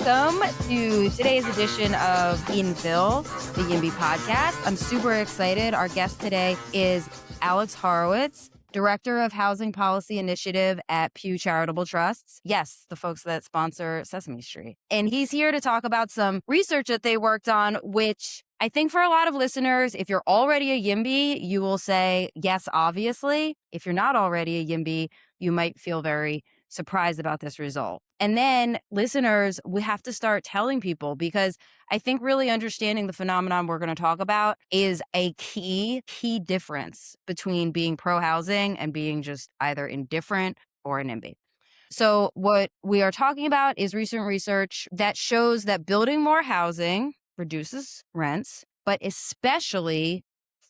welcome to today's edition of Infill, the YIMBY podcast. I'm super excited. Our guest today is Alex Horowitz, Director of Housing Policy Initiative at Pew Charitable Trusts. Yes, the folks that sponsor Sesame Street. And he's here to talk about some research that they worked on, which I think for a lot of listeners, if you're already a YIMBY, you will say, yes, obviously. If you're not already a YIMBY, you might feel very surprised about this result. And then listeners, we have to start telling people, because I think really understanding the phenomenon we're going to talk about is a key difference between being pro-housing and being just either indifferent or a NIMBY. So what we are talking about is recent research that shows that building more housing reduces rents, but especially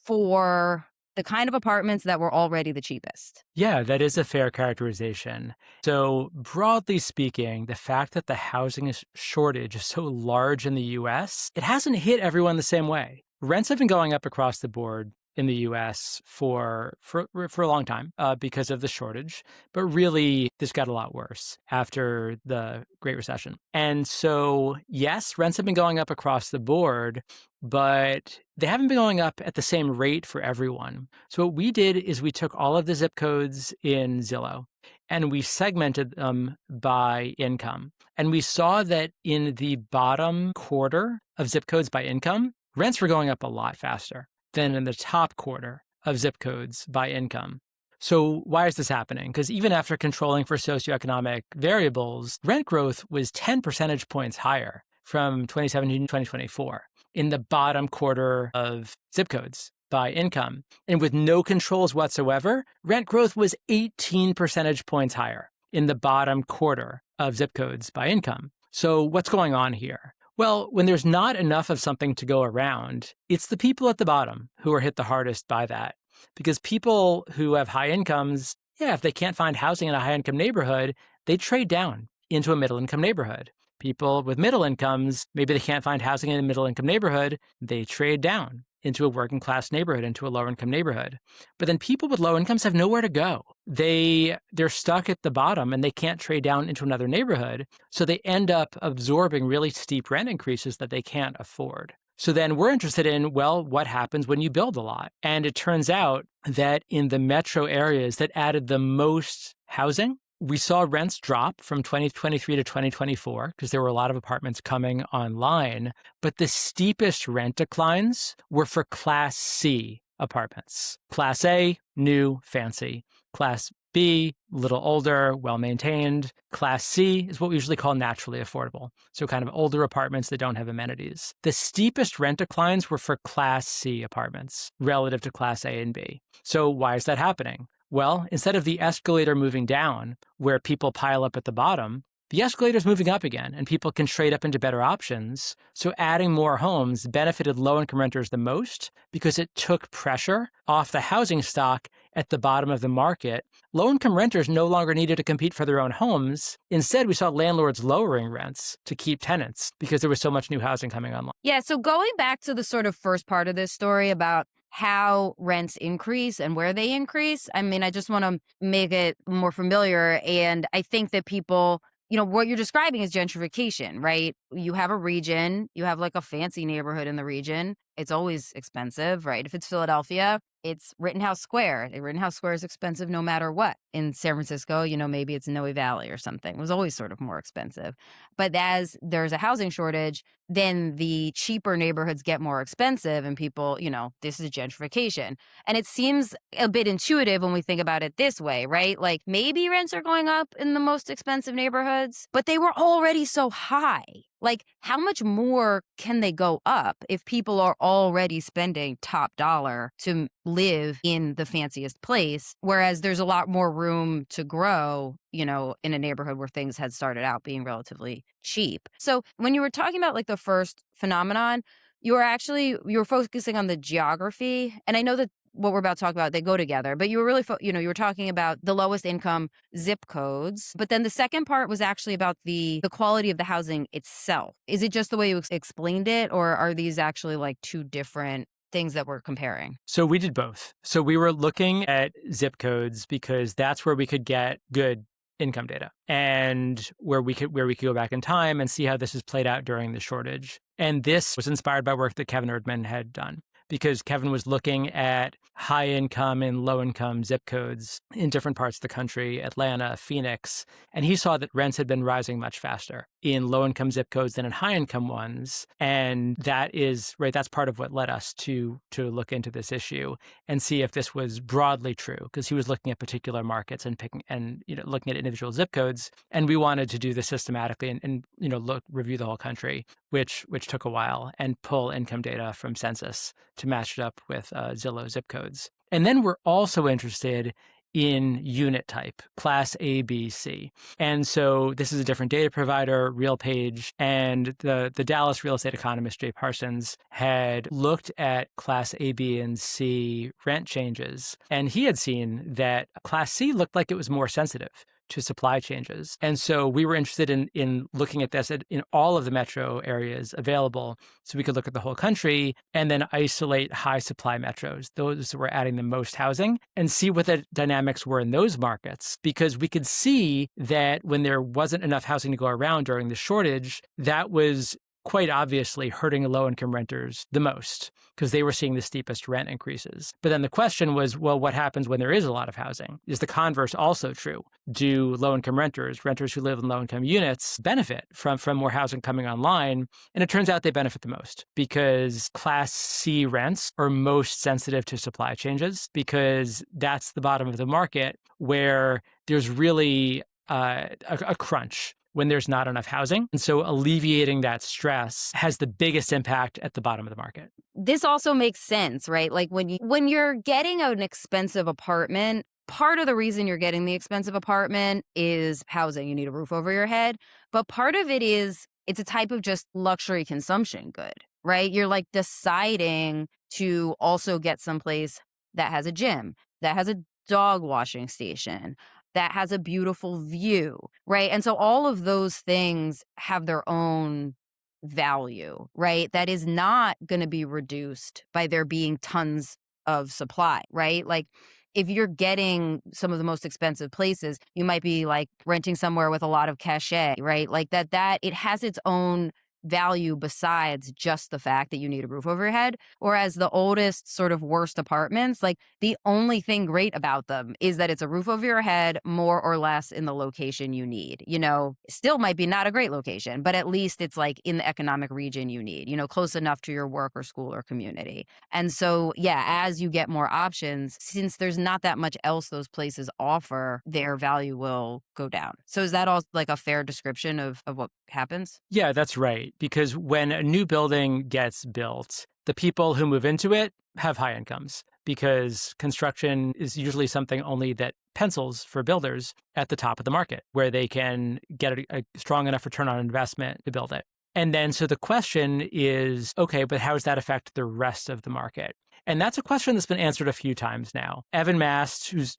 for the kind of apartments that were already the cheapest. Yeah, that is a fair characterization. So broadly speaking, the fact that the housing shortage is so large in the U.S., it hasn't hit everyone the same way. Rents have been going up across the board in the U.S. for a long time because of the shortage. But really, this got a lot worse after the Great Recession. And so, yes, rents have been going up across the board, but they haven't been going up at the same rate for everyone. So what we did is we took all of the zip codes in Zillow and we segmented them by income. And we saw that in the bottom quarter of zip codes by income, rents were going up a lot faster than in the top quarter of zip codes by income. So why is this happening? Because even after controlling for socioeconomic variables, rent growth was 10 percentage points higher from 2017 to 2024 in the bottom quarter of zip codes by income. And with no controls whatsoever, rent growth was 18 percentage points higher in the bottom quarter of zip codes by income. So what's going on here? Well, when there's not enough of something to go around, it's the people at the bottom who are hit the hardest by that. Because people who have high incomes, if they can't find housing in a high-income neighborhood, they trade down into a middle-income neighborhood. People with middle incomes, maybe they can't find housing in a middle-income neighborhood, they trade down into a working-class neighborhood, into a lower-income neighborhood. But then people with low incomes have nowhere to go. They're stuck at the bottom and they can't trade down into another neighborhood. So they end up absorbing really steep rent increases that they can't afford. So then we're interested in, well, what happens when you build a lot? And it turns out that in the metro areas that added the most housing, we saw rents drop from 2023 to 2024 because there were a lot of apartments coming online. But the steepest rent declines were for Class C apartments. Class A, new, fancy. Class B, little older, well-maintained. Class C is what we usually call naturally affordable. So kind of older apartments that don't have amenities. The steepest rent declines were for Class C apartments relative to Class A and B. So why is that happening? Well, instead of the escalator moving down, where people pile up at the bottom, the escalator is moving up again, and people can trade up into better options. So adding more homes benefited low-income renters the most because it took pressure off the housing stock at the bottom of the market. Low-income renters no longer needed to compete for their own homes. Instead, we saw landlords lowering rents to keep tenants because there was so much new housing coming online. Yeah, so going back to the sort of first part of this story about how rents increase and where they increase, I mean, I just want to make it more familiar. And I think that people, what you're describing is gentrification, right? You have a region, you have like a fancy neighborhood in the region. It's always expensive, right? If it's Philadelphia, it's Rittenhouse Square. Rittenhouse Square is expensive no matter what. In San Francisco, maybe it's Noe Valley or something. It was always sort of more expensive. But as there's a housing shortage, then the cheaper neighborhoods get more expensive and people, this is gentrification. And it seems a bit intuitive when we think about it this way, right? Like maybe rents are going up in the most expensive neighborhoods, but they were already so high. Like, how much more can they go up if people are already spending top dollar to live in the fanciest place, whereas there's a lot more room to grow, in a neighborhood where things had started out being relatively cheap. So when you were talking about like the first phenomenon, you were focusing on the geography. And I know that what we're about to talk about, they go together, but you were really, you were talking about the lowest income zip codes. But then the second part was actually about the quality of the housing itself. Is it just the way you explained it, or are these actually like two different things that we're comparing? So we did both. So we were looking at zip codes because that's where we could get good income data, and where we could go back in time and see how this has played out during the shortage. And this was inspired by work that Kevin Erdman had done, because Kevin was looking at high income and low income zip codes in different parts of the country, Atlanta, Phoenix, and he saw that rents had been rising much faster in low income zip codes than in high income ones. And that is right, that's part of what led us to look into this issue and see if this was broadly true, because he was looking at particular markets and looking at individual zip codes, and we wanted to do this systematically and review the whole country, which took a while, and pull income data from census to match it up with Zillow zip codes. And then we're also interested in unit type, class A, B, C. And so this is a different data provider, RealPage, and the Dallas real estate economist, Jay Parsons, had looked at class A, B, and C rent changes. And he had seen that class C looked like it was more sensitive to supply changes. And so we were interested in looking at this in all of the metro areas available, so we could look at the whole country and then isolate high supply metros, those that were adding the most housing, and see what the dynamics were in those markets. Because we could see that when there wasn't enough housing to go around during the shortage, that was quite obviously hurting low-income renters the most, because they were seeing the steepest rent increases. But then the question was, well, what happens when there is a lot of housing? Is the converse also true? Do low-income renters who live in low-income units, benefit from more housing coming online? And it turns out they benefit the most, because Class C rents are most sensitive to supply changes, because that's the bottom of the market where there's really a crunch when there's not enough housing. And so alleviating that stress has the biggest impact at the bottom of the market. This also makes sense, right? Like when you're getting an expensive apartment, part of the reason you're getting the expensive apartment is housing. You need a roof over your head. But part of it is it's a type of just luxury consumption good, right? You're like deciding to also get someplace that has a gym, that has a dog washing station, that has a beautiful view, right? And so all of those things have their own value, right? That is not going to be reduced by there being tons of supply, right? Like if you're getting some of the most expensive places, you might be like renting somewhere with a lot of cachet, right? Like that it has its own value besides just the fact that you need a roof over your head. Whereas the oldest, sort of worst apartments, like the only thing great about them is that it's a roof over your head, more or less in the location you need. Still might be not a great location, but at least it's like in the economic region you need, close enough to your work or school or community. And so, yeah, as you get more options, since there's not that much else those places offer, their value will go down. So is that all like a fair description of what happens? Yeah, that's right. Because when a new building gets built, the people who move into it have high incomes, because construction is usually something only that pencils for builders at the top of the market, where they can get a strong enough return on investment to build it. And then so the question is, okay, but how does that affect the rest of the market? And that's a question that's been answered a few times now. Evan Mast, who's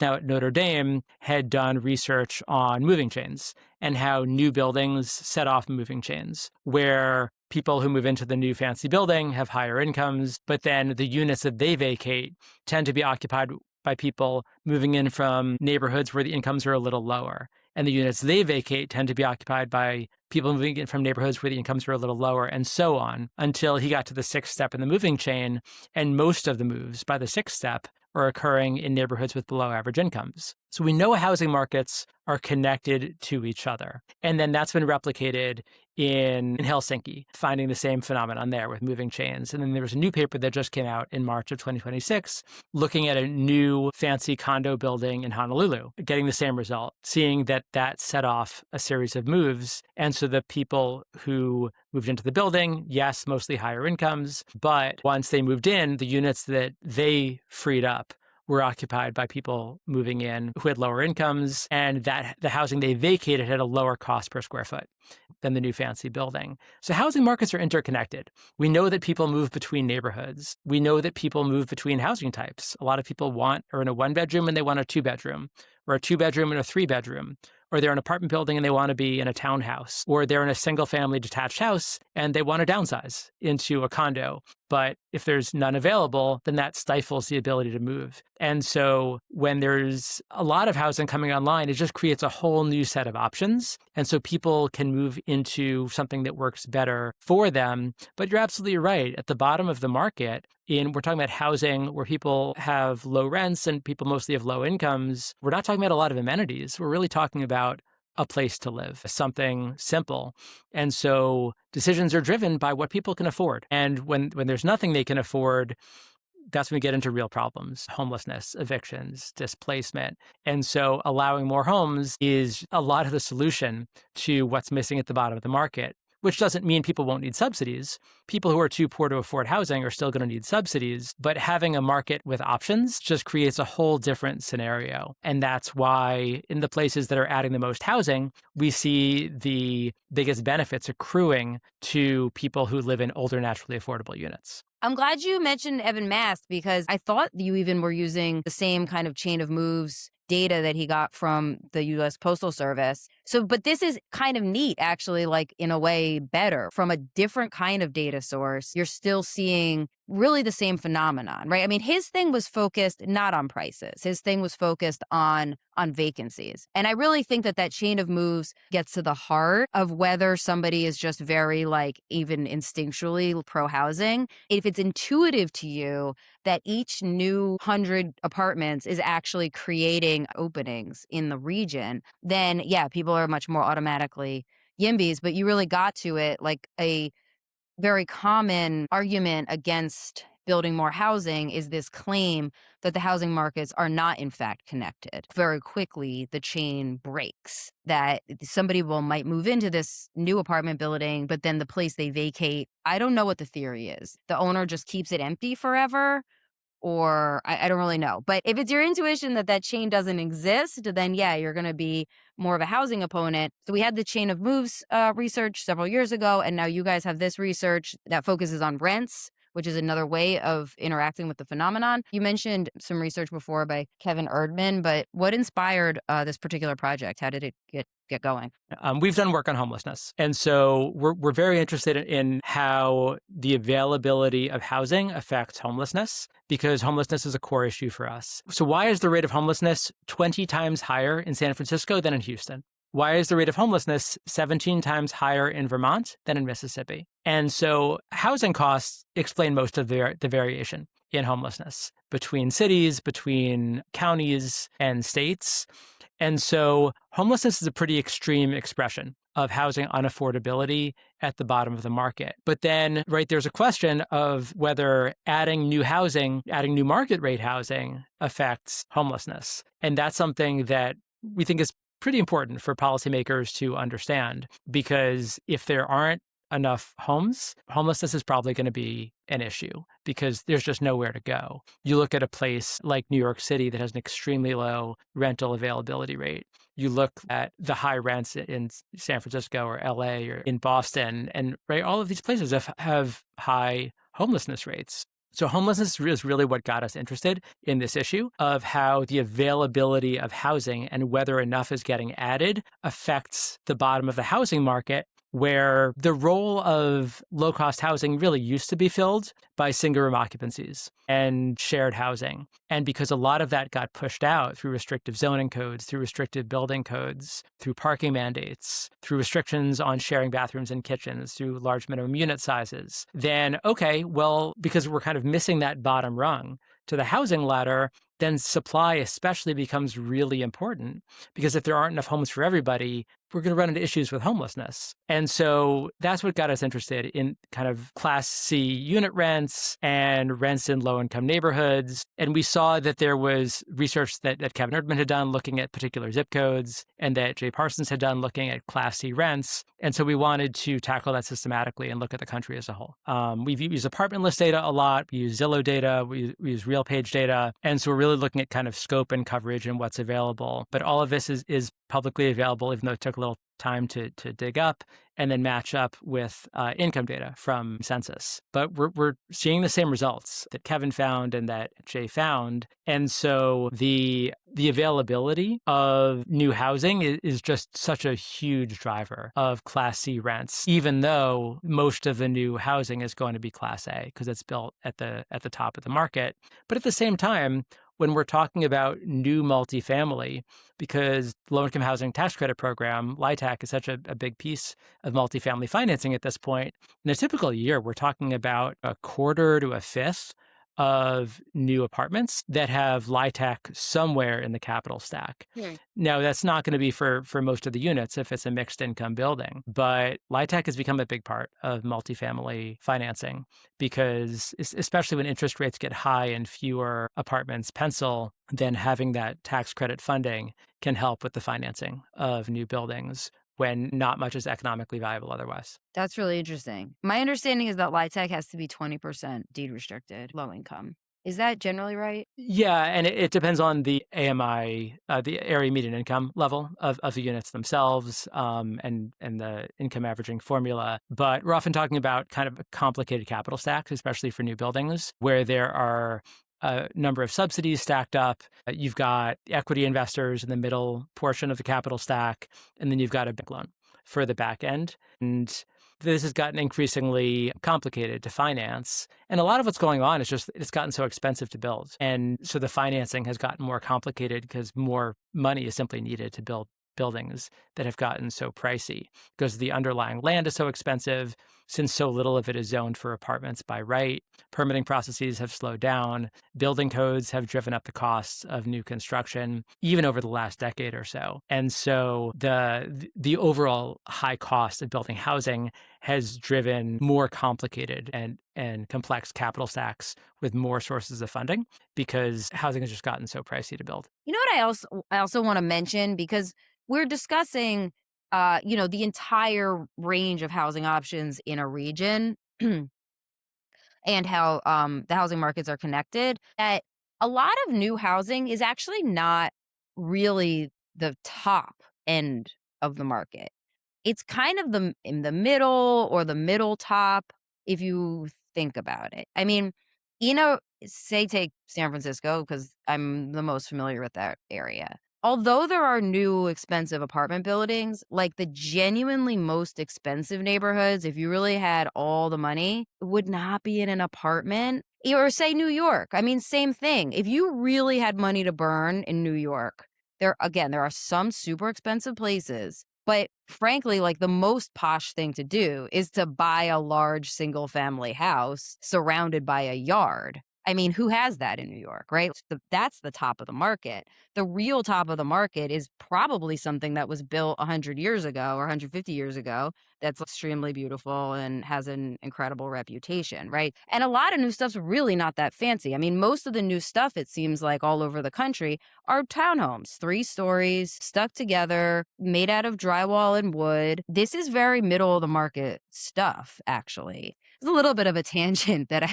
now at Notre Dame, had done research on moving chains and how new buildings set off moving chains, where people who move into the new fancy building have higher incomes, but then the units that they vacate tend to be occupied by people moving in from neighborhoods where the incomes are a little lower. And the units they vacate tend to be occupied by people moving in from neighborhoods where the incomes are a little lower, and so on, until he got to the sixth step in the moving chain. And most of the moves by the sixth step are occurring in neighborhoods with below average incomes. So we know housing markets are connected to each other. And then that's been replicated in Helsinki, finding the same phenomenon there with moving chains. And then there was a new paper that just came out in March of 2026, looking at a new fancy condo building in Honolulu, getting the same result, seeing that set off a series of moves. And so the people who moved into the building, yes, mostly higher incomes, but once they moved in, the units that they freed up were occupied by people moving in who had lower incomes, and that the housing they vacated had a lower cost per square foot than the new fancy building. So housing markets are interconnected. We know that people move between neighborhoods. We know that people move between housing types. A lot of people are in a one-bedroom and they want a two-bedroom, or a two-bedroom and a three-bedroom, or they're in an apartment building and they want to be in a townhouse, or they're in a single-family detached house and they want to downsize into a condo. But if there's none available, then that stifles the ability to move. And so when there's a lot of housing coming online, it just creates a whole new set of options. And so people can move into something that works better for them. But you're absolutely right. At the bottom of the market, we're talking about housing where people have low rents and people mostly have low incomes. We're not talking about a lot of amenities. We're really talking about a place to live, something simple. And so decisions are driven by what people can afford. And when there's nothing they can afford, that's when we get into real problems: homelessness, evictions, displacement. And so allowing more homes is a lot of the solution to what's missing at the bottom of the market, which doesn't mean people won't need subsidies. People who are too poor to afford housing are still going to need subsidies, but having a market with options just creates a whole different scenario. And that's why in the places that are adding the most housing, we see the biggest benefits accruing to people who live in older, naturally affordable units. I'm glad you mentioned Evan Mast, because I thought you even were using the same kind of chain of moves data that he got from the U.S. Postal Service. So, but this is kind of neat, actually, like in a way better. From a different kind of data source, you're still seeing really the same phenomenon, right? I mean, his thing was focused not on prices. His thing was focused on vacancies. And I really think that chain of moves gets to the heart of whether somebody is just very, like, even instinctually pro-housing. If it's intuitive to you that each new 100 apartments is actually creating openings in the region, then yeah, people are much more automatically YIMBYs. But you really got to it, like a very common argument against building more housing is this claim that the housing markets are not in fact connected. Very quickly, the chain breaks, that somebody might move into this new apartment building, but then the place they vacate, I don't know what the theory is. The owner just keeps it empty forever, or I don't really know. But if it's your intuition that chain doesn't exist, then yeah, you're going to be more of a housing opponent. So we had the chain of moves research several years ago, and now you guys have this research that focuses on rents, which is another way of interacting with the phenomenon. You mentioned some research before by Kevin Erdman, but what inspired this particular project? How did it get going? We've done work on homelessness. And so we're very interested in how the availability of housing affects homelessness, because homelessness is a core issue for us. So why is the rate of homelessness 20 times higher in San Francisco than in Houston? Why is the rate of homelessness 17 times higher in Vermont than in Mississippi? And so housing costs explain most of the variation in homelessness between cities, between counties and states. And so homelessness is a pretty extreme expression of housing unaffordability at the bottom of the market. But then, right, there's a question of whether adding new housing, adding new market rate housing affects homelessness. And that's something that we think is pretty important for policymakers to understand, because if there aren't enough homes, homelessness is probably going to be an issue because there's just nowhere to go. You look at a place like New York City that has an extremely low rental availability rate. You look at the high rents in San Francisco or LA or in Boston, and right, all of these places have high homelessness rates. So homelessness is really what got us interested in this issue of how the availability of housing and whether enough is getting added affects the bottom of the housing market, where the role of low-cost housing really used to be filled by single-room occupancies and shared housing. And because a lot of that got pushed out through restrictive zoning codes, through restrictive building codes, through parking mandates, through restrictions on sharing bathrooms and kitchens, through large minimum unit sizes, then, okay, well, because we're kind of missing that bottom rung to the housing ladder, then supply especially becomes really important, because if there aren't enough homes for everybody, we're going to run into issues with homelessness. And so that's what got us interested in kind of Class C unit rents and rents in low-income neighborhoods. And we saw that there was research that Kevin Erdman had done looking at particular zip codes, and that Jay Parsons had done looking at Class C rents. And so we wanted to tackle that systematically and look at the country as a whole. We've used apartment list data a lot. We use Zillow data. We use RealPage data. And so we're really looking at kind of scope and coverage and what's available. But all of this is publicly available, even though it took a little time to dig up, and then match up with income data from census. But we're seeing the same results that Kevin found and that Jay found. And so the availability of new housing is just such a huge driver of Class C rents, even though most of the new housing is going to be Class A because it's built at the top of the market. But at the same time, when we're talking about new multifamily, because low-income housing tax credit program, LIHTC, is such a big piece of multifamily financing at this point, in a typical year, we're talking about a quarter to a fifth of new apartments that have LIHTC somewhere in the capital stack. Hmm. Now, that's not going to be for most of the units if it's a mixed income building, but LIHTC has become a big part of multifamily financing because especially when interest rates get high and fewer apartments pencil, then having that tax credit funding can help with the financing of new buildings when not much is economically viable otherwise. That's really interesting. My understanding is that LIHTC has to be 20% deed restricted, low income. Is that generally right? Yeah, and it depends on the AMI, the area median income level of the units themselves, and the income averaging formula. But we're often talking about kind of a complicated capital stacks, especially for new buildings, where there are a number of subsidies stacked up. You've got equity investors in the middle portion of the capital stack, and then you've got a bank loan for the back end. And this has gotten increasingly complicated to finance. And a lot of what's going on is just it's gotten so expensive to build. And so the financing has gotten more complicated because more money is simply needed to build buildings that have gotten so pricey because the underlying land is so expensive. Since so little of it is zoned for apartments by right, permitting processes have slowed down. Building codes have driven up the costs of new construction, even over the last decade or so. And so the overall high cost of building housing has driven more complicated and complex capital stacks with more sources of funding because housing has just gotten so pricey to build. You know what I also want to mention, because we're discussing the entire range of housing options in a region and how the housing markets are connected, that a lot of new housing is actually not really the top end of the market. It's kind of in the middle or the middle top if you think about it. I mean, say take San Francisco because I'm the most familiar with that area. Although there are new expensive apartment buildings, like the genuinely most expensive neighborhoods, if you really had all the money, would not be in an apartment. Or say New York. I mean, same thing. If you really had money to burn in New York, there are some super expensive places. But frankly, like the most posh thing to do is to buy a large single family house surrounded by a yard. I mean, who has that in New York, right? That's the top of the market. The real top of the market is probably something that was built 100 years ago or 150 years ago that's extremely beautiful and has an incredible reputation, right? And a lot of new stuff's really not that fancy. I mean, most of the new stuff, it seems like all over the country, are townhomes, 3 stories, stuck together, made out of drywall and wood. This is very middle of the market stuff, actually. It's a little bit of a tangent that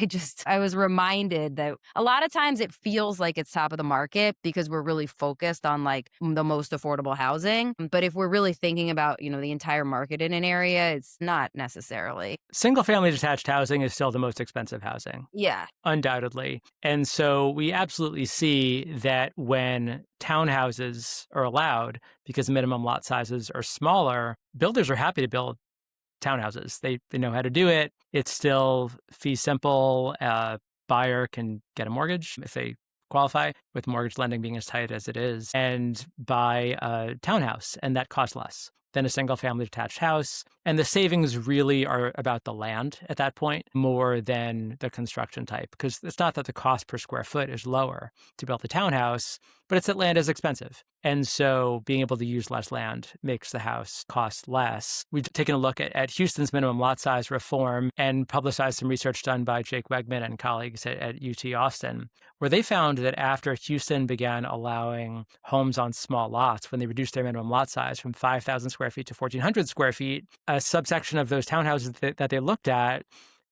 I was reminded that a lot of times it feels like it's top of the market because we're really focused on like the most affordable housing. But if we're really thinking about, the entire market in an area, it's not necessarily. Single family detached housing is still the most expensive housing. Yeah. Undoubtedly. And so we absolutely see that when townhouses are allowed, because minimum lot sizes are smaller, builders are happy to build townhouses. They know how to do it. It's still fee simple. A buyer can get a mortgage if they qualify, with mortgage lending being as tight as it is, and buy a townhouse, and that costs less than a single family detached house. And the savings really are about the land at that point more than the construction type, because it's not that the cost per square foot is lower to build a townhouse, but it's that land is expensive. And so being able to use less land makes the house cost less. We've taken a look at Houston's minimum lot size reform and publicized some research done by Jake Wegman and colleagues at UT Austin, where they found that after Houston began allowing homes on small lots, when they reduced their minimum lot size from 5,000 square feet to 1,400 square feet, a subsection of those townhouses that they looked at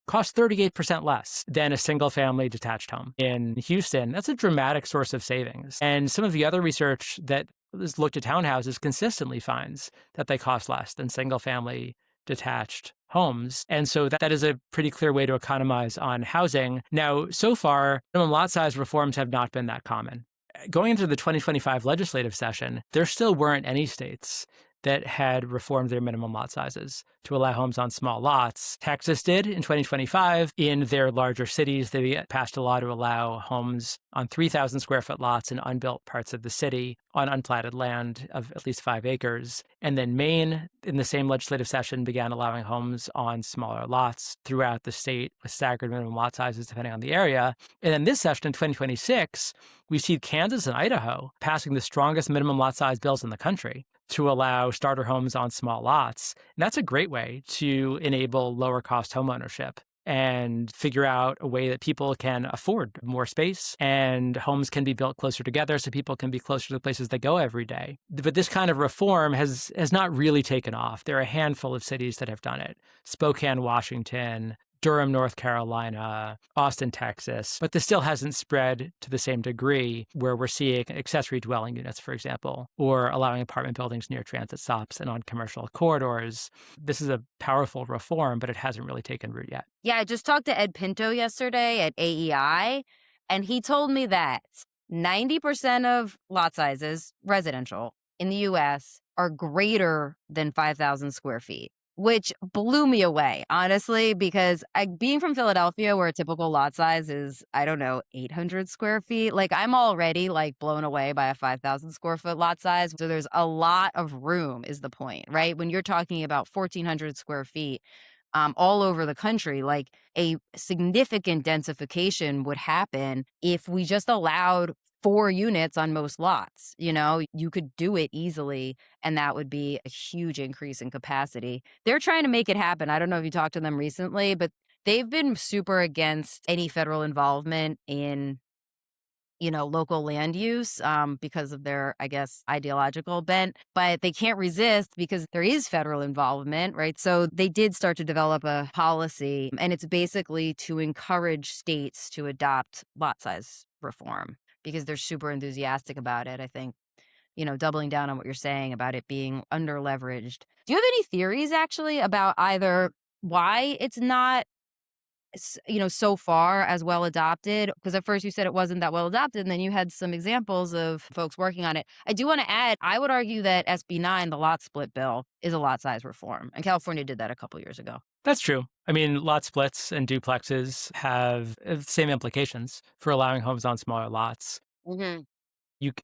cost 38% less than a single family detached home in Houston. That's a dramatic source of savings. And some of the other research that has looked at townhouses consistently finds that they cost less than single-family detached homes. And so that is a pretty clear way to economize on housing. Now, so far, minimum lot size reforms have not been that common. Going into the 2025 legislative session, there still weren't any states that had reformed their minimum lot sizes to allow homes on small lots. Texas did in 2025. In their larger cities, they passed a law to allow homes on 3,000 square foot lots in unbuilt parts of the city on unplatted land of at least 5 acres. And then Maine, in the same legislative session, began allowing homes on smaller lots throughout the state with staggered minimum lot sizes depending on the area. And then this session in 2026, we see Kansas and Idaho passing the strongest minimum lot size bills in the country to allow starter homes on small lots. And that's a great way to enable lower cost homeownership and figure out a way that people can afford more space and homes can be built closer together so people can be closer to the places they go every day. But this kind of reform has not really taken off. There are a handful of cities that have done it. Spokane, Washington, Durham, North Carolina, Austin, Texas, but this still hasn't spread to the same degree where we're seeing accessory dwelling units, for example, or allowing apartment buildings near transit stops and on commercial corridors. This is a powerful reform, but it hasn't really taken root yet. Yeah, I just talked to Ed Pinto yesterday at AEI, and he told me that 90% of lot sizes, residential, in the U.S. are greater than 5,000 square feet. Which blew me away, honestly, because being from Philadelphia, where a typical lot size is, 800 square feet, I'm already blown away by a 5,000 square foot lot size. So there's a lot of room is the point, right? When you're talking about 1,400 square feet, all over the country, a significant densification would happen if we just allowed 4 units on most lots. You could do it easily, and that would be a huge increase in capacity. They're trying to make it happen. I don't know if you talked to them recently, but they've been super against any federal involvement in local land use because of their, I guess, ideological bent. But they can't resist because there is federal involvement, right? So they did start to develop a policy, and it's basically to encourage states to adopt lot size reform because they're super enthusiastic about it. I think, doubling down on what you're saying about it being under leveraged. Do you have any theories actually about either why it's not so far as well adopted? Because at first you said it wasn't that well adopted, and then you had some examples of folks working on it. I do want to add, I would argue that SB 9, the lot split bill, is a lot size reform. And California did that a couple years ago. That's true. I mean, lot splits and duplexes have the same implications for allowing homes on smaller lots. Mm-hmm.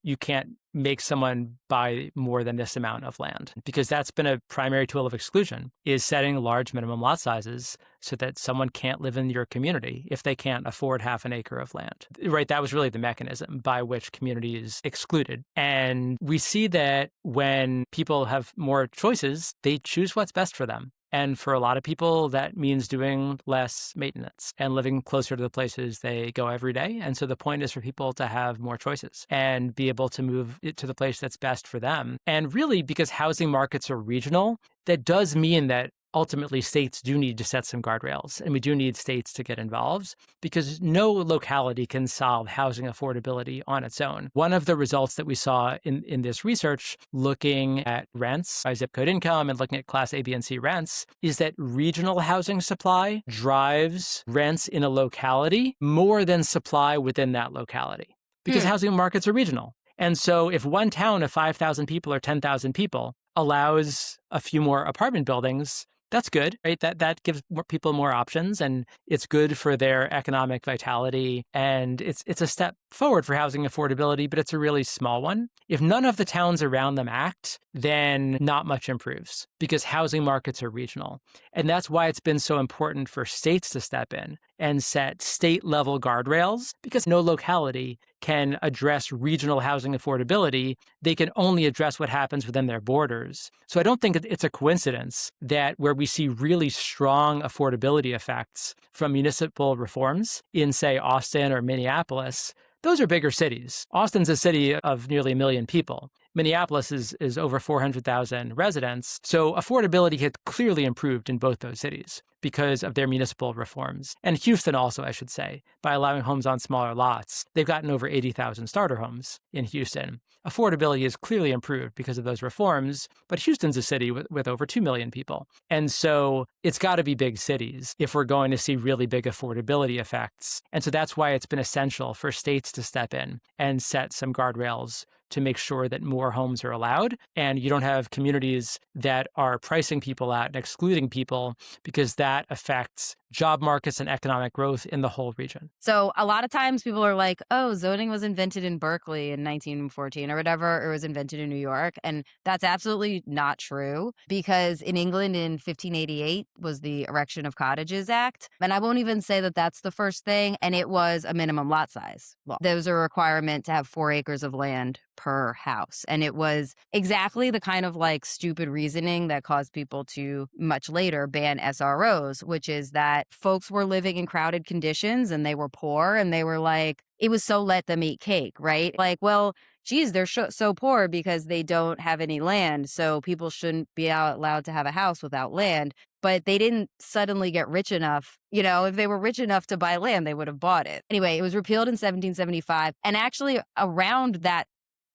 You can't make someone buy more than this amount of land because that's been a primary tool of exclusion, is setting large minimum lot sizes so that someone can't live in your community if they can't afford half an acre of land. Right? That was really the mechanism by which communities excluded. And we see that when people have more choices, they choose what's best for them. And for a lot of people, that means doing less maintenance and living closer to the places they go every day. And so the point is for people to have more choices and be able to move to the place that's best for them. And really, because housing markets are regional, that does mean that ultimately states do need to set some guardrails, and we do need states to get involved because no locality can solve housing affordability on its own. One of the results that we saw in this research, looking at rents by zip code income and looking at class A, B, and C rents, is that regional housing supply drives rents in a locality more than supply within that locality because housing markets are regional. And so if one town of 5,000 people or 10,000 people allows a few more apartment buildings, that's good, right? That gives more people more options, and it's good for their economic vitality, and it's a step forward for housing affordability, but it's a really small one. If none of the towns around them act, then not much improves because housing markets are regional. And that's why it's been so important for states to step in and set state-level guardrails, because no locality can address regional housing affordability. They can only address what happens within their borders. So I don't think it's a coincidence that where we see really strong affordability effects from municipal reforms in, say, Austin or Minneapolis, those are bigger cities. Austin's a city of nearly 1 million people. Minneapolis is over 400,000 residents. So affordability had clearly improved in both those cities. because of their municipal reforms. And Houston also, I should say, by allowing homes on smaller lots. They've gotten over 80,000 starter homes in Houston. Affordability is clearly improved because of those reforms, but Houston's a city with over 2 million people. And so it's got to be big cities if we're going to see really big affordability effects. And so that's why it's been essential for states to step in and set some guardrails to make sure that more homes are allowed and you don't have communities that are pricing people out and excluding people, because that affects job markets and economic growth in the whole region. So a lot of times people are like, oh, zoning was invented in Berkeley in 1914 or whatever, or it was invented in New York. And that's absolutely not true, because in England in 1588 was the Erection of Cottages Act. And I won't even say that that's the first thing. And it was a minimum lot size law. There was a requirement to have 4 acres of land per house. And it was exactly the kind of like stupid reasoning that caused people to much later ban SROs, which is that folks were living in crowded conditions and they were poor and they were like, it was so let them eat cake, right? Like, well, geez, they're so poor because they don't have any land. So people shouldn't be allowed to have a house without land. But they didn't suddenly get rich enough. You know, if they were rich enough to buy land, they would have bought it. Anyway, it was repealed in 1775. And actually around that,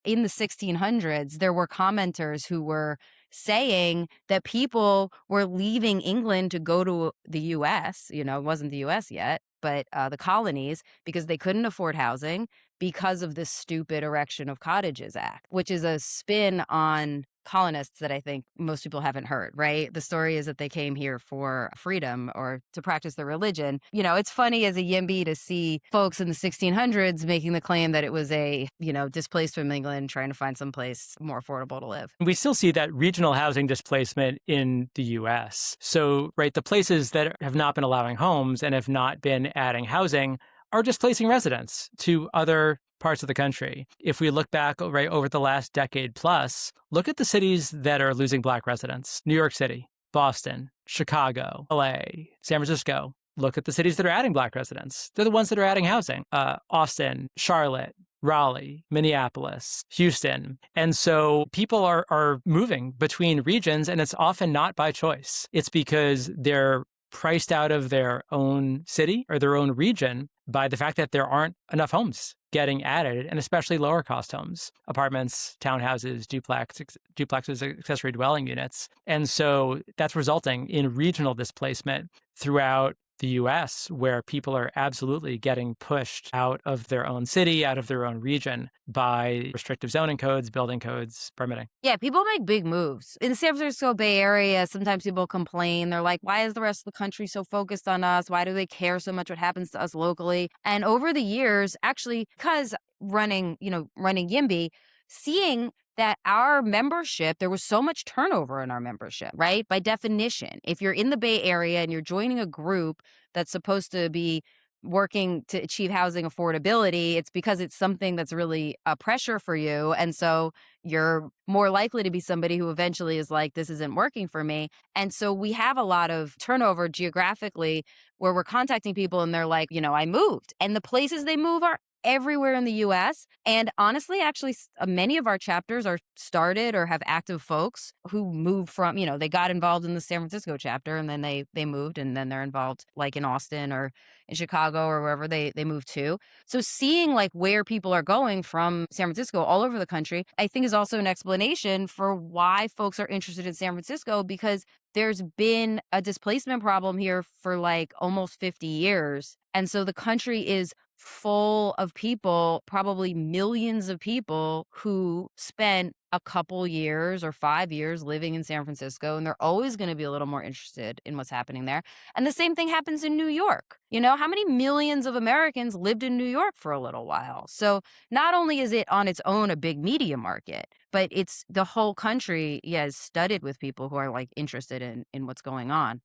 in the 1600s, there were commenters who were saying that people were leaving England to go to the US. You know, it wasn't the US yet, but the colonies, because they couldn't afford housing because of this stupid Erection of Cottages Act, which is a spin on colonists that I think most people haven't heard, right? The story is that they came here for freedom or to practice their religion. You know, it's funny as a YIMBY to see folks in the 1600s making the claim that it was a, you know, displaced from England trying to find someplace more affordable to live. We still see that regional housing displacement in the US. So, right, the places that have not been allowing homes and have not been adding housing are displacing residents to other parts of the country. If we look back right over the last decade plus, look at the cities that are losing Black residents: New York City, Boston, Chicago, LA, San Francisco. Look at the cities that are adding Black residents. They're the ones that are adding housing. Austin, Charlotte, Raleigh, Minneapolis, Houston. And so people are moving between regions, and it's often not by choice. It's because they're priced out of their own city or their own region by the fact that there aren't enough homes getting added, and especially lower cost homes, apartments, townhouses, duplexes, accessory dwelling units. And so that's resulting in regional displacement throughout the US, where people are absolutely getting pushed out of their own city, out of their own region by restrictive zoning codes, building codes, permitting. Yeah, people make big moves. In the San Francisco Bay Area, sometimes people complain. They're like, why is the rest of the country so focused on us? Why do they care so much what happens to us locally? And over the years, actually, because running YIMBY, seeing that our membership, there was so much turnover in our membership, right? By definition, if you're in the Bay Area and you're joining a group that's supposed to be working to achieve housing affordability, it's because it's something that's really a pressure for you. And so you're more likely to be somebody who eventually is like, this isn't working for me. And so we have a lot of turnover geographically where we're contacting people and they're like, I moved. And the places they move are everywhere in the US. And honestly, actually, many of our chapters are started or have active folks who moved from, they got involved in the San Francisco chapter and then they moved, and then they're involved like in Austin or in Chicago or wherever they moved to. So seeing like where people are going from San Francisco all over the country, I think is also an explanation for why folks are interested in San Francisco, because there's been a displacement problem here for like almost 50 years. And so the country is full of people, probably millions of people who spent a couple years or 5 years living in San Francisco, and they're always going to be a little more interested in what's happening there. And the same thing happens in New York. How many millions of Americans lived in New York for a little while? So not only is it on its own a big media market, but it's the whole country is studded with people who are like interested in what's going on.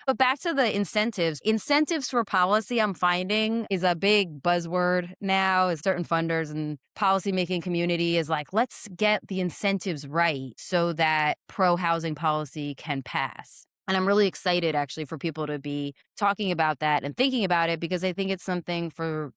But back to the incentives. Incentives for policy, I'm finding, is a big buzzword now. As certain funders and policymaking community is like, let's get the incentives right so that pro-housing policy can pass. And I'm really excited actually for people to be talking about that and thinking about it, because I think it's something for,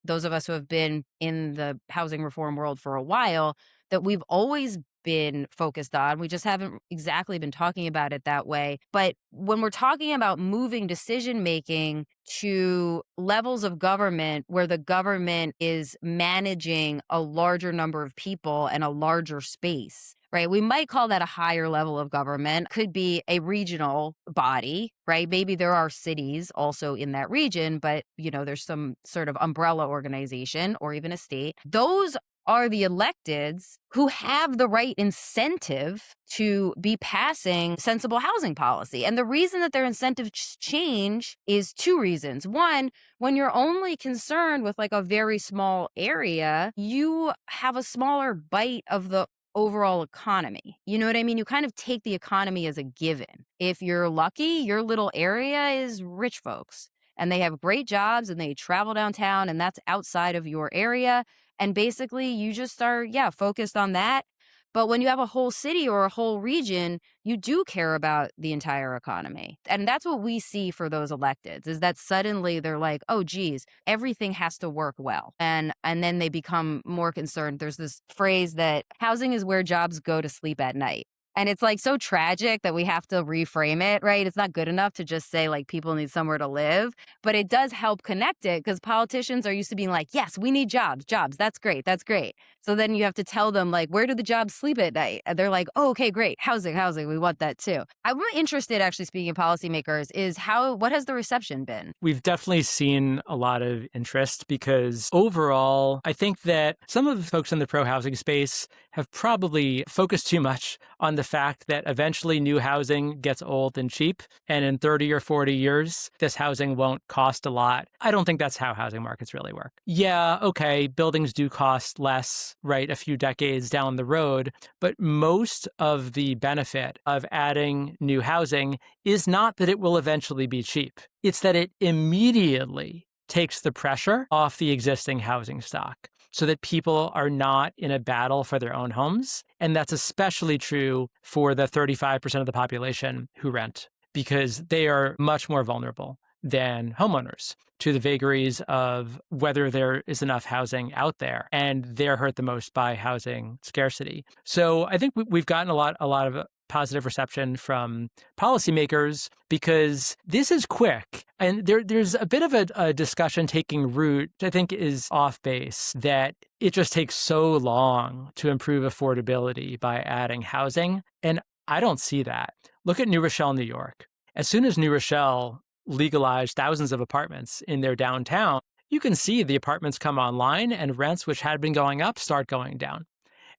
those of us who have been in the housing reform world for a while, that we've always been focused on. We just haven't exactly been talking about it that way. But when we're talking about moving decision making to levels of government where the government is managing a larger number of people and a larger space, right? We might call that a higher level of government. Could be a regional body, right? Maybe there are cities also in that region, but there's some sort of umbrella organization or even a state. Those are the electeds who have the right incentive to be passing sensible housing policy. And the reason that their incentives change is two reasons. One, when you're only concerned with like a very small area, you have a smaller bite of the overall economy. You know what I mean? You kind of take the economy as a given. If you're lucky, your little area is rich folks and they have great jobs and they travel downtown and that's outside of your area. And basically you just are, focused on that. But when you have a whole city or a whole region, you do care about the entire economy. And that's what we see for those electeds is that suddenly they're like, oh, geez, everything has to work well. And then they become more concerned. There's this phrase that housing is where jobs go to sleep at night. And it's like so tragic that we have to reframe it, right? It's not good enough to just say like people need somewhere to live, but it does help connect it because politicians are used to being like, yes, we need jobs, that's great, that's great. So then you have to tell them like, where do the jobs sleep at night? And they're like, oh, okay, great, housing, we want that too. I'm interested actually speaking of policymakers is what has the reception been? We've definitely seen a lot of interest because overall, I think that some of the folks in the pro-housing space have probably focused too much on the fact that eventually new housing gets old and cheap. And in 30 or 40 years, this housing won't cost a lot. I don't think that's how housing markets really work. Yeah, okay, buildings do cost less, right, a few decades down the road. But most of the benefit of adding new housing is not that it will eventually be cheap. It's that it immediately takes the pressure off the existing housing stock so that people are not in a battle for their own homes. And that's especially true for the 35% of the population who rent, because they are much more vulnerable than homeowners to the vagaries of whether there is enough housing out there. And they're hurt the most by housing scarcity. So I think we've gotten a lot of positive reception from policymakers because this is quick. And there's a bit of a discussion taking root, which I think is off base, that it just takes so long to improve affordability by adding housing. And I don't see that. Look at New Rochelle, New York. As soon as New Rochelle legalized thousands of apartments in their downtown, you can see the apartments come online and rents, which had been going up, start going down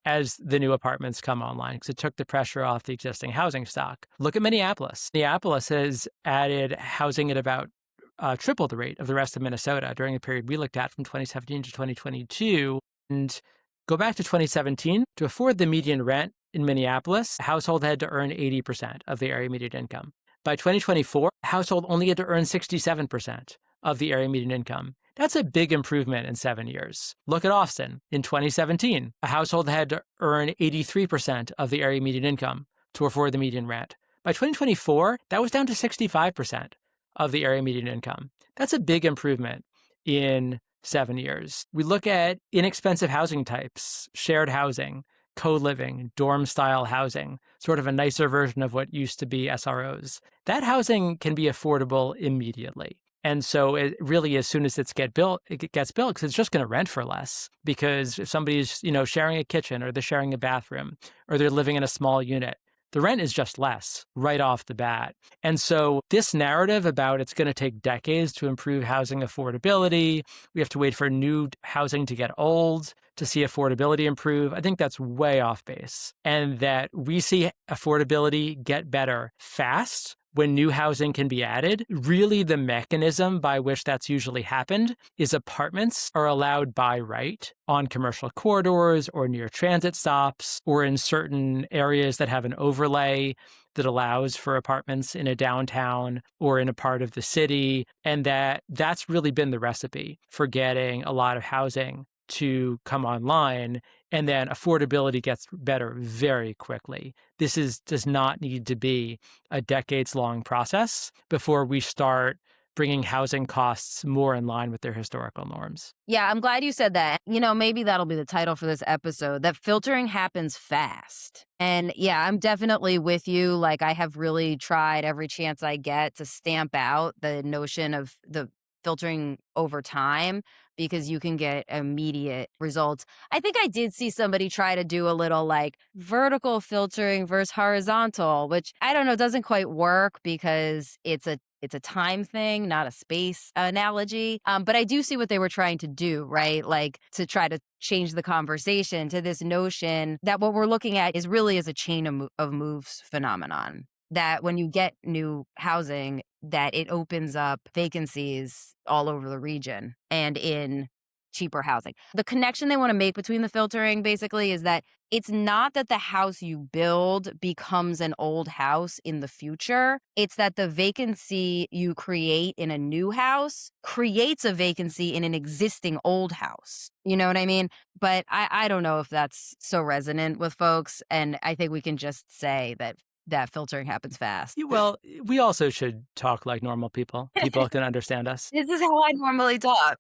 as the new apartments come online because it took the pressure off the existing housing stock. Look at Minneapolis. Minneapolis has added housing at about triple the rate of the rest of Minnesota during the period we looked at from 2017 to 2022. And go back to 2017, to afford the median rent in Minneapolis, a household had to earn 80% of the area median income. By 2024, a household only had to earn 67% of the area median income. That's a big improvement in 7 years. Look at Austin. In 2017, a household had to earn 83% of the area median income to afford the median rent. By 2024, that was down to 65% of the area median income. That's a big improvement in 7 years. We look at inexpensive housing types, shared housing, co-living, dorm-style housing, sort of a nicer version of what used to be SROs. That housing can be affordable immediately. And so it really, as soon as it gets built, because it's just going to rent for less. Because if somebody's, sharing a kitchen or they're sharing a bathroom or they're living in a small unit, the rent is just less right off the bat. And so this narrative about it's going to take decades to improve housing affordability, we have to wait for new housing to get old to see affordability improve, I think that's way off base. And that we see affordability get better fast when new housing can be added. Really, the mechanism by which that's usually happened is apartments are allowed by right on commercial corridors or near transit stops or in certain areas that have an overlay that allows for apartments in a downtown or in a part of the city. And that's really been the recipe for getting a lot of housing to come online, and then affordability gets better very quickly. This does not need to be a decades-long process before we start bringing housing costs more in line with their historical norms. Yeah, I'm glad you said that. Maybe that'll be the title for this episode, that filtering happens fast. And yeah, I'm definitely with you. Like, I have really tried every chance I get to stamp out the notion of the filtering over time because you can get immediate results. I think I did see somebody try to do a little like vertical filtering versus horizontal, which I don't know, doesn't quite work because it's a time thing, not a space analogy. But I do see what they were trying to do, right? Like to try to change the conversation to this notion that what we're looking at is really as a chain of moves phenomenon. That when you get new housing, that it opens up vacancies all over the region and in cheaper housing. The connection they want to make between the filtering basically is that it's not that the house you build becomes an old house in the future. It's that the vacancy you create in a new house creates a vacancy in an existing old house. You know what I mean? But I don't know if that's so resonant with folks. And I think we can just say that filtering happens fast. Well, we also should talk like normal people. People can understand us. This is how I normally talk.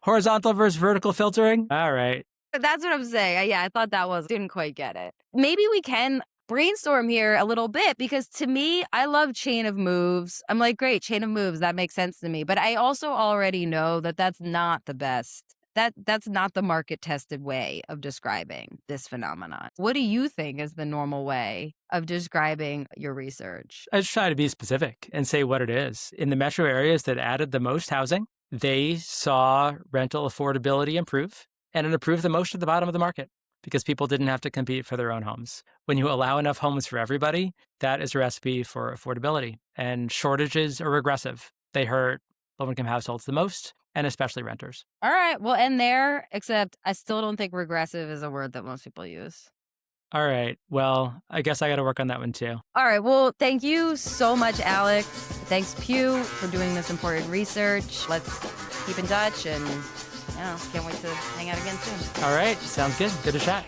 Horizontal versus vertical filtering? All right. That's what I'm saying. Yeah, I thought didn't quite get it. Maybe we can brainstorm here a little bit because to me, I love chain of moves. I'm like, great, chain of moves. That makes sense to me. But I also already know that that's not the best. That's not the market tested way of describing this phenomenon. What do you think is the normal way of describing your research? I just try to be specific and say what it is. In the metro areas that added the most housing, they saw rental affordability improve, and it improved the most at the bottom of the market because people didn't have to compete for their own homes. When you allow enough homes for everybody, that is a recipe for affordability. And shortages are regressive. They hurt low-income households the most, and especially renters. All right, we'll end there, except I still don't think regressive is a word that most people use. All right. Well, I guess I got to work on that one too. All right. Well, thank you so much, Alex. Thanks, Pew, for doing this important research. Let's keep in touch and can't wait to hang out again soon. All right. Sounds good. Good to chat.